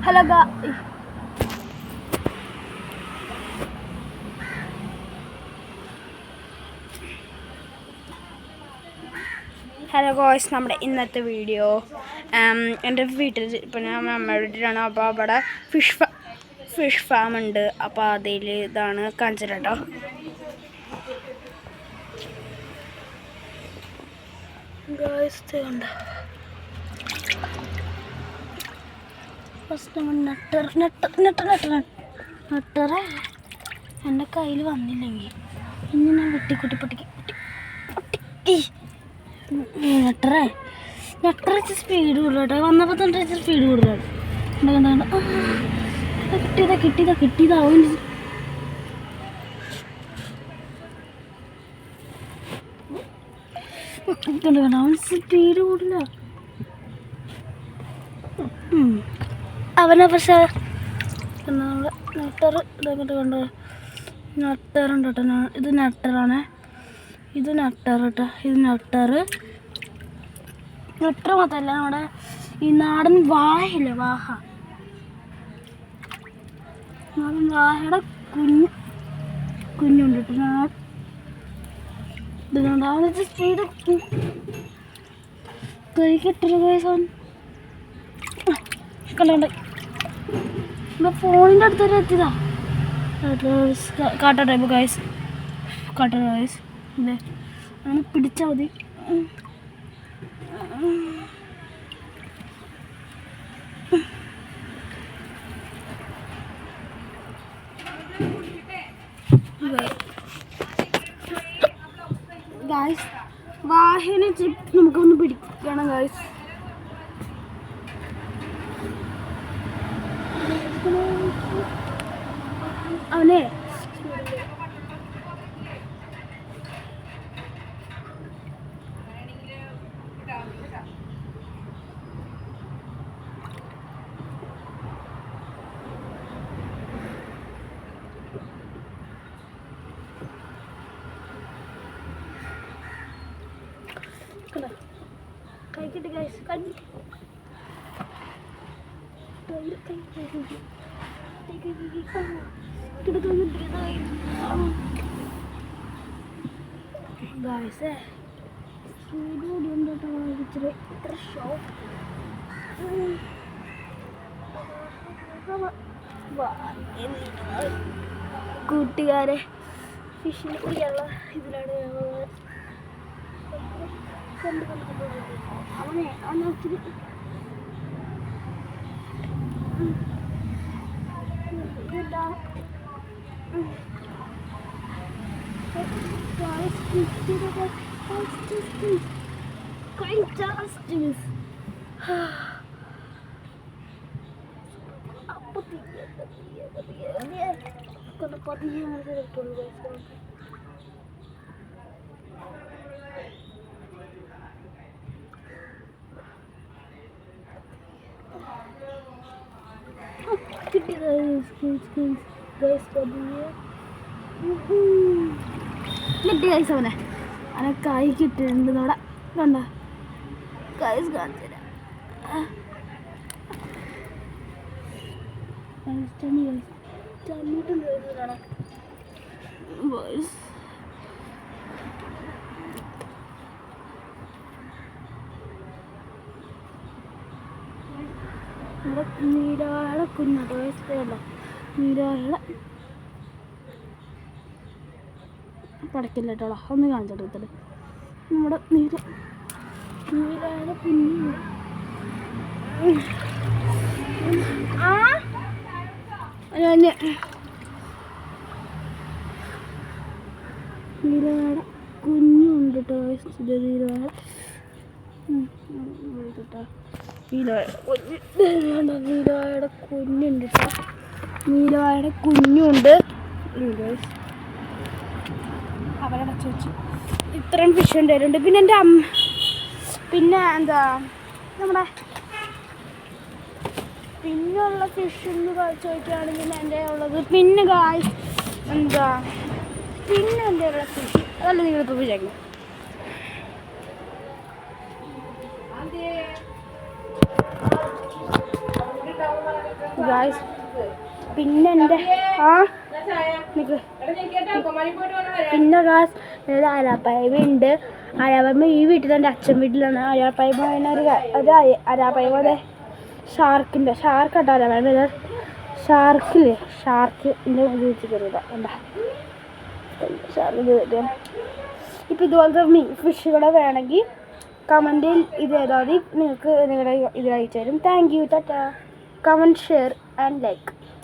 Hello ഗോയ്സ്, നമ്മുടെ ഇന്നത്തെ video എൻ്റെ വീട്ടിൽ ഇപ്പം ഞാൻ അമ്മയുടെ വീട്ടിലാണ്. അപ്പോൾ അവിടെ ഫിഷ് ഫാം ഉണ്ട്. അപ്പോൾ അതിൽ ഇതാണ് കാണിച്ചത് കേട്ടോ. ഗോയ്സ് ഉണ്ട്. ഫസ്റ്റ് നെട്ടറെ എൻ്റെ കയ്യിൽ വന്നില്ലെങ്കിൽ ഇനി ഞാൻ പൊട്ടിക്ക് നെട്ടറെ സ്പീഡ് കൂടുതൽ കേട്ടോ. വന്നപ്പോൾ തന്നെ സ്പീഡ് കൂടുതലാണ്. കിട്ടിയതാവും അവൻ സ്പീഡ് കൂടില്ല. അവനെ പക്ഷേ നമ്മൾ നെട്ടർ ഇതങ്ങോട്ട് കണ്ടോ. നെട്ടറുണ്ട് കേട്ടോ. ഇത് നെട്ടറാണ്. ഇത് നെട്ടർ കേട്ടോ. ഇത് നെട്ടർ മാത്രമല്ല, നമ്മുടെ ഈ നാടൻ വാഹയില്ലേ, നാടൻ വാഹയുടെ കുഞ്ഞുണ്ട് കേട്ടോ. ഇത് സ്പീഡ് കൈ കിട്ടില്ല കേസാൻ കണ്ടോണ്ട്. ഫോണിൻ്റെ അടുത്ത് വരെ എത്തിയതാ. കാട്ടട്ടെ ഇപ്പോൾ ഗൈസ്, ഇല്ലേ അങ്ങനെ പിടിച്ചാൽ മതി. ഗൈസ്, വാഹനെ നമുക്കൊന്ന് പിടിക്കണം ഗൈസ്. അവനെ കൈ കിട്ടി ഗൈസ്. ഗൈസ് ഇത്ര ഷോ കൂട്ടുകാരെ ഫിഷിനെ കുടിക്കാനുള്ള ഇതിലാണ് അവനെ ഒത്തിരി അവനെ കൈ കിട്ടിയിട്ടുണ്ട്. അവിടെ കണ്ട ഗൈസ് കാണിച്ചു തരാം. നീരാള കുഞ്ഞാട്ടോ വയസ്സല്ല. നീരാള പടക്കില്ല കേട്ടോ. ഒന്ന് കാണിച്ചെടുത്തത് നമ്മുടെ നീരാള കുഞ്ഞു. നീരാള കുഞ്ഞുണ്ട് കേട്ടോ. നീരാള നീലവാഴയുടെ കുഞ്ഞുണ്ട് കേട്ടോ. നീലവാഴയുടെ കുഞ്ഞുണ്ട്. അവരുടെ ചോദിച്ചു ഇത്രയും ഫിഷ് ഉണ്ടായിട്ടുണ്ട്. പിന്നെ എൻ്റെ പിന്നെ എന്താ നമ്മുടെ പിന്നെയുള്ള ഫിഷ് എന്ന് ചോദിക്കുകയാണെങ്കിൽ എൻ്റെ ഉള്ളത് പിന്നെ എന്താ പിന്നെ എൻ്റെ ഉള്ള ഫിഷ് അതല്ല നിങ്ങളിപ്പോൾ വിചാരിക്കും. ഗായ്സ്. പിന്നെ എൻ്റെ പിന്നെ ഗായ്സ് ഒരു അരാപ്പായ്മ ഉണ്ട്. അരാപ്പായ്മ ഈ വീട്ടിൽ എൻ്റെ അച്ഛൻ വീട്ടിലാണ്. അരാപ്പായ്മ ഒരു അരാപ്പായ്മ അതെ ഷാർക്കുണ്ടോ അരാപ്പായ്മ ഷാർക്കില്ലേ ഷാർക്കിൻ്റെ ഉപയോഗിച്ചിട്ടുണ്ട് എന്താ ഷാർക്ക്. ഇപ്പം ഇതുപോലത്തെ ഫിഷുകളെ വേണമെങ്കിൽ കമൻറ്റിൽ ഇത് ചെയ്താൽ മതി. നിങ്ങൾക്ക് നിങ്ങളുടെ ഇതിൽ അയച്ചു തരും. Thank you. Tata. Comment share and like.